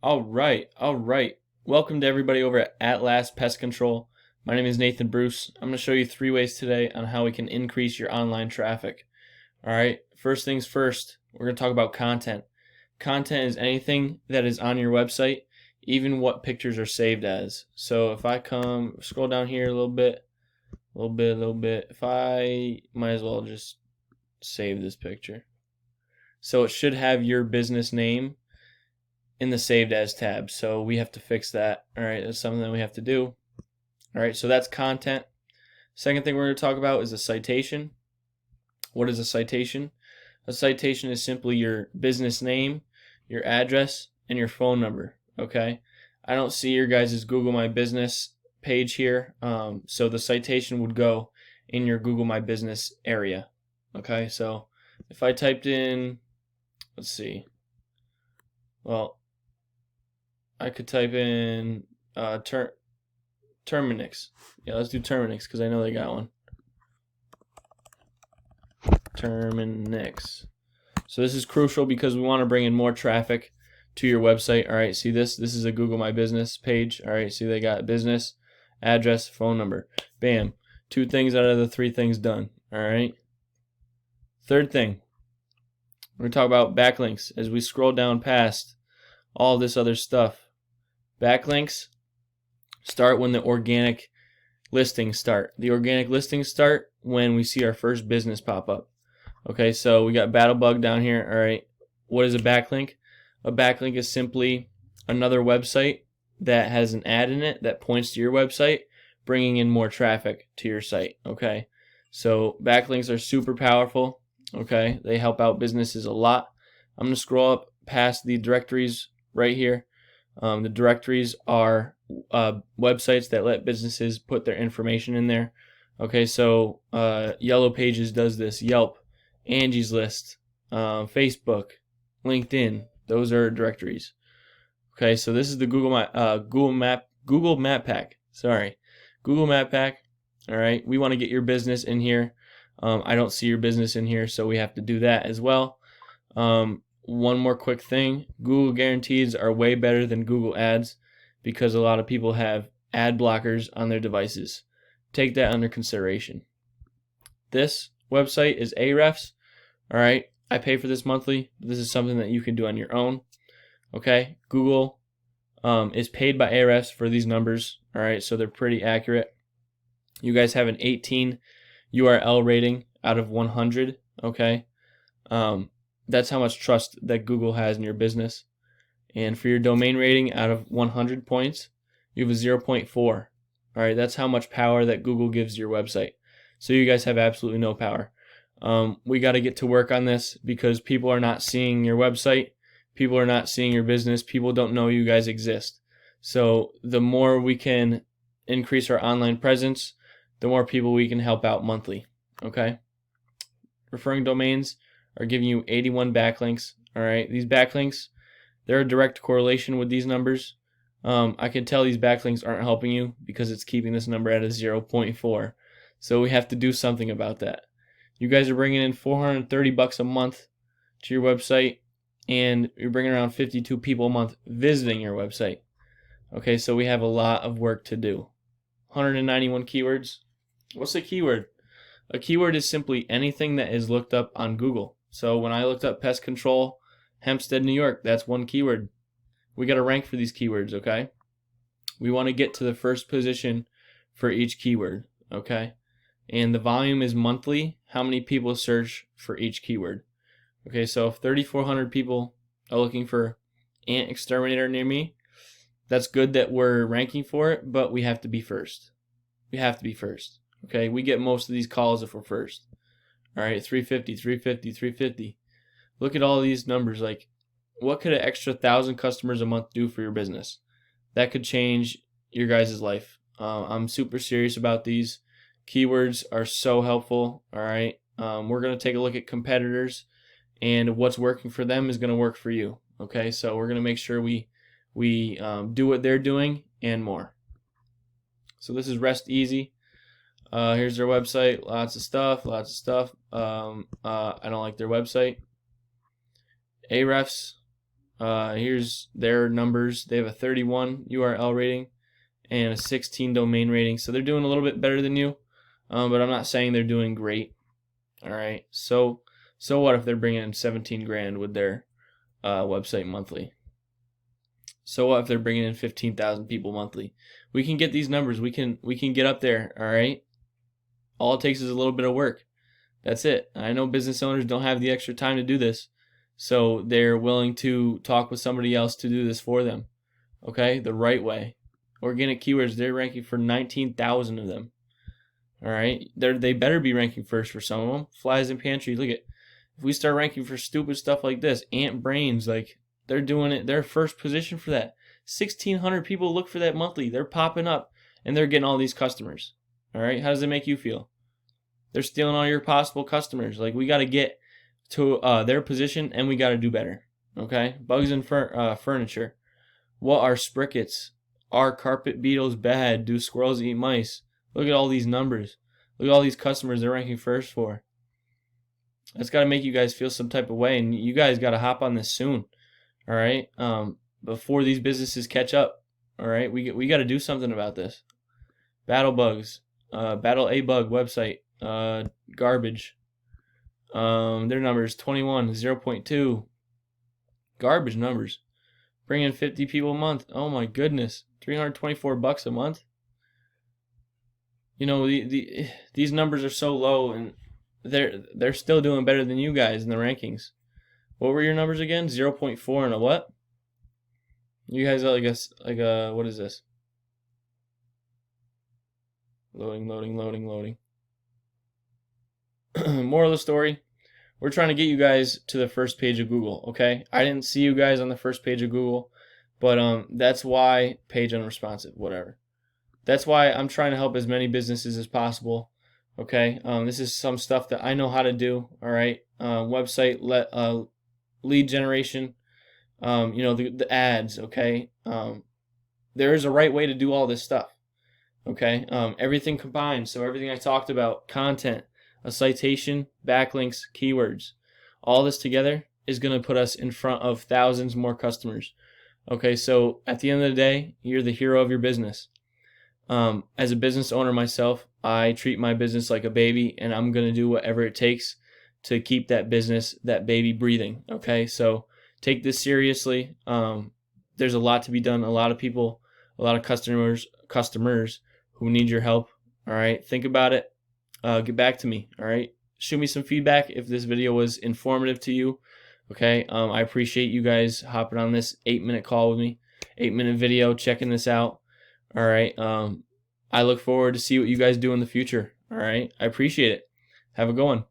All right. Welcome to everybody over at Last Pest Control. My name is Nathan Bruce. I'm going to show you 3 ways today on how we can increase your online traffic. All right, first things first, we're going to talk about content. Content is anything that is on your website, even what pictures are saved as. So if I scroll down here a little bit, if I might as well just save this picture. So it should have your business name in the saved as tab. So we have to fix that. All right, that's something that we have to do. All right, so that's content. Second thing we're going to talk about is a citation. What is a citation? A citation is simply your business name, your address, and your phone number. Okay, I don't see your guys' Google My Business page here, so the citation would go in your Google My Business area. Okay, so if I typed in, let's see, well, I could type in Terminix. Yeah, let's do Terminix because I know they got one. Terminix. So this is crucial because we want to bring in more traffic to your website. All right, see this? This is a Google My Business page. All right, see they got business, address, phone number. Bam. 2 things out of the 3 things done. All right. Third thing, we're going to talk about backlinks as we scroll down past all this other stuff. Backlinks start when the organic listings start. The organic listings start when we see our first business pop up. Okay, so we got Battlebug down here. All right, what is a backlink? A backlink is simply another website that has an ad in it that points to your website, bringing in more traffic to your site. Okay, so backlinks are super powerful. Okay, they help out businesses a lot. I'm going to scroll up past the directories right here. The directories are websites that let businesses put their information in there. Okay, so Yellow Pages does this, Yelp, Angie's List, Facebook, LinkedIn. Those are directories. Okay, so this is the Google Map Pack. Sorry, Google Map Pack. All right, we want to get your business in here. I don't see your business in here, so we have to do that as well. One more quick thing, Google guarantees are way better than Google Ads because a lot of people have ad blockers on their devices. Take that under consideration. This website is Ahrefs. All right, I pay for this monthly. This is something that you can do on your own. Okay, Google is paid by Ahrefs for these numbers. All right, so they're pretty accurate. You guys have an 18 URL rating out of 100. Okay, that's how much trust that Google has in your business. And for your domain rating out of 100 points, you have a 0.4. All right, that's how much power that Google gives your website. So you guys have absolutely no power. We got to get to work on this because people are not seeing your website. People are not seeing your business. People don't know you guys exist. So the more we can increase our online presence, the more people we can help out monthly. Okay? Referring domains are giving you 81 backlinks. All right, these backlinks, they're a direct correlation with these numbers. I can tell these backlinks aren't helping you because it's keeping this number at a 0.4. So we have to do something about that. You guys are bringing in $430 a month to your website, and you're bringing around 52 people a month visiting your website. Okay, so we have a lot of work to do. 191 keywords. What's a keyword? A keyword is simply anything that is looked up on Google. So when I looked up pest control, Hempstead, New York, that's one keyword. We got to rank for these keywords, okay? We want to get to the first position for each keyword, okay? And the volume is monthly, how many people search for each keyword. Okay, so if 3,400 people are looking for ant exterminator near me, that's good that we're ranking for it, but we have to be first. We have to be first, okay? We get most of these calls if we're first. All right, 350, 350, 350. Look at all these numbers. Like, what could an extra 1,000 customers a month do for your business? That could change your guys' life. I'm super serious about these. Keywords are so helpful. All right, we're going to take a look at competitors, and what's working for them is going to work for you. Okay, so we're going to make sure we do what they're doing and more. So this is Rest Easy. Here's their website. Lots of stuff. I don't like their website. Ahrefs. Here's their numbers. They have a 31 URL rating and a 16 domain rating, so they're doing a little bit better than you, but I'm not saying they're doing great. All right, so what if they're bringing in 17 grand with their website monthly? So what if they're bringing in 15,000 people monthly? We can get these numbers. We can get up there. All right. All it takes is a little bit of work. That's it. I know business owners don't have the extra time to do this, so they're willing to talk with somebody else to do this for them. Okay, the right way. Organic keywords. They're ranking for 19,000 of them. All right, they better be ranking first for some of them. Flies in pantry. Look at, if we start ranking for stupid stuff like this, ant brains, like they're doing it. They're first position for that. 1,600 people look for that monthly. They're popping up and they're getting all these customers. All right, how does it make you feel? They're stealing all your possible customers. Like, we got to get to their position and we got to do better. Okay, bugs in furniture. What are sprickets? Are carpet beetles bad? Do squirrels eat mice? Look at all these numbers. Look at all these customers they're ranking first for. That's got to make you guys feel some type of way, and you guys got to hop on this soon. All right, before these businesses catch up. All right, we got to do something about this. Battle bugs, Battle A bug website, garbage. Their numbers 21, 0.2. Garbage numbers. Bring in 50 people a month. Oh my goodness, $324 a month. You know, these numbers are so low, and they're still doing better than you guys in the rankings. What were your numbers again? 0.4 and a what? You guys are like a what is this? Loading. Moral of the story: we're trying to get you guys to the first page of Google. Okay, I didn't see you guys on the first page of Google, but that's why page unresponsive, whatever. That's why I'm trying to help as many businesses as possible. Okay, this is some stuff that I know how to do. All right, website lead generation. You know, the ads. Okay, there is a right way to do all this stuff. Okay, everything combined. So everything I talked about, content, a citation, backlinks, keywords, all this together is going to put us in front of thousands more customers. Okay, so at the end of the day, you're the hero of your business. As a business owner myself, I treat my business like a baby, and I'm going to do whatever it takes to keep that business, that baby, breathing. Okay, so take this seriously. There's a lot to be done. A lot of people, a lot of customers who need your help. All right, think about it. Get back to me. All right, shoot me some feedback if this video was informative to you. Okay, I appreciate you guys hopping on this 8-minute call with me, 8-minute video, checking this out. All right, I look forward to see what you guys do in the future. All right, I appreciate it. Have a good one.